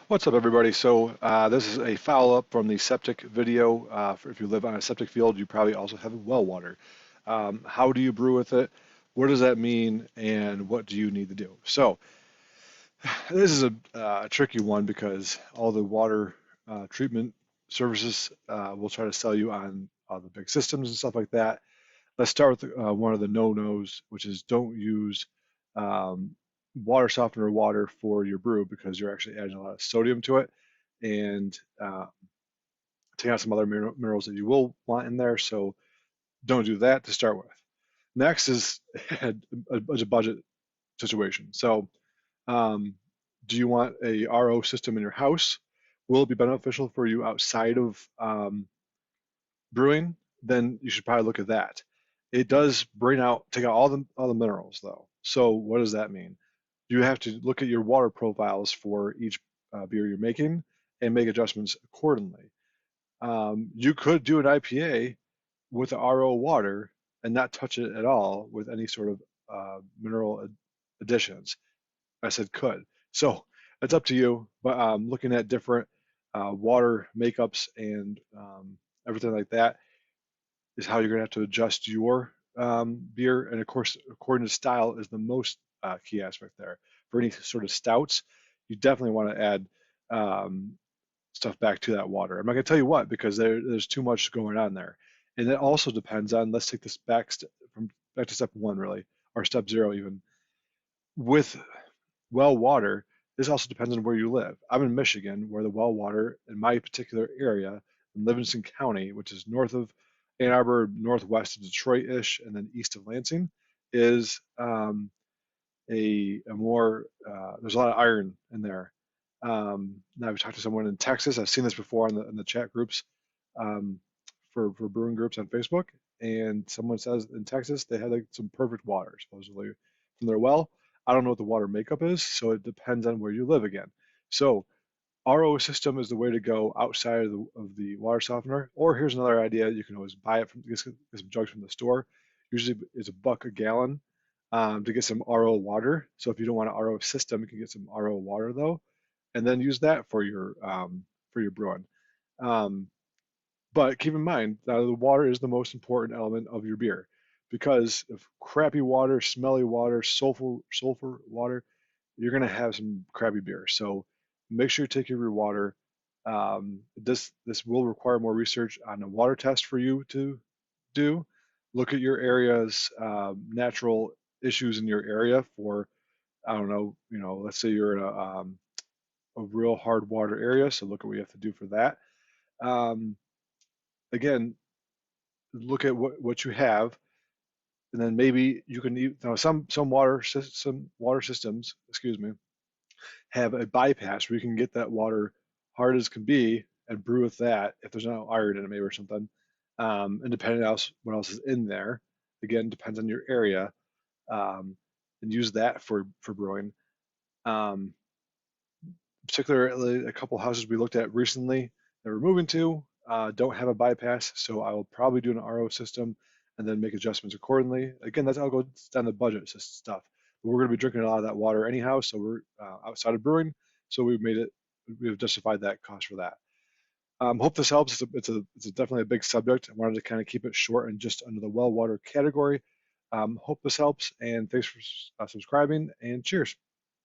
What's up, everybody? So this is a follow-up from the septic video. For if you live on a septic field, you probably also have well water. How do you brew with it? What does that mean? And what do you need to do? So this is a tricky one because all the water treatment services will try to sell you on the big systems and stuff like that. Let's start with one of the no-nos, which is don't use um, water softener water for your brew because you're actually adding a lot of sodium to it and taking out some other minerals that you will want in there. So don't do that to start with. Next is a budget situation. So um, do you want a RO system in your house? Will it be beneficial for you outside of brewing? Then you should probably look at that. It does take out all the minerals though. So what does that mean? You have to look at your water profiles for each beer you're making and make adjustments accordingly. You could do an IPA with the RO water and not touch it at all with any sort of mineral additions. I said could. So it's up to you. But looking at different water makeups and everything like that is how you're going to have to adjust your beer. And of course, according to style is the most key aspect there. For any sort of stouts, you definitely want to add um, stuff back to that water. I'm not going to tell you what because there's too much going on there. And it also depends on, let's take this back to step one really, or step zero even. With well water, this also depends on where you live. I'm in Michigan, where the well water in my particular area, in Livingston County, which is north of Ann Arbor, northwest of Detroit-ish, and then east of Lansing, is a more there's a lot of iron in there. Now I've talked to someone in Texas. I've seen this before in the chat groups um, for brewing groups on Facebook, and someone says in Texas they had like some perfect water supposedly from their well. I don't know what the water makeup is, so it depends on where you live again. So RO system is the way to go outside of the water softener. Or here's another idea: you can always buy it get some jugs from the store. Usually it's $1 a gallon to get some RO water. So if you don't want an RO system, you can get some RO water though, and then use that for your brewing. Um, but keep in mind that the water is the most important element of your beer because if crappy water, smelly water, sulfur water, you're gonna have some crappy beer. So make sure you take care of your water. This will require more research on a water test for you to do. Look at your area's natural issues in your area for I don't know, let's say you're in a real hard water area, so look at what you have to do for that. Um, Again, look at what you have, and then maybe you can some water systems, excuse me, have a bypass where you can get that water hard as can be and brew with that if there's no iron in it maybe or something. And depending on what else is in there, again depends on your area, um, and use that for brewing. Um, Particularly, a couple houses we looked at recently that we're moving to don't have a bypass, so I will probably do an RO system and then make adjustments accordingly. Again, that's all goes down the budget stuff. But we're going to be drinking a lot of that water anyhow, so we're outside of brewing, so we've justified that cost for that. Hope this helps. It's definitely a big subject. I wanted to kind of keep it short and just under the well water category. Hope this helps, and thanks for subscribing, and cheers.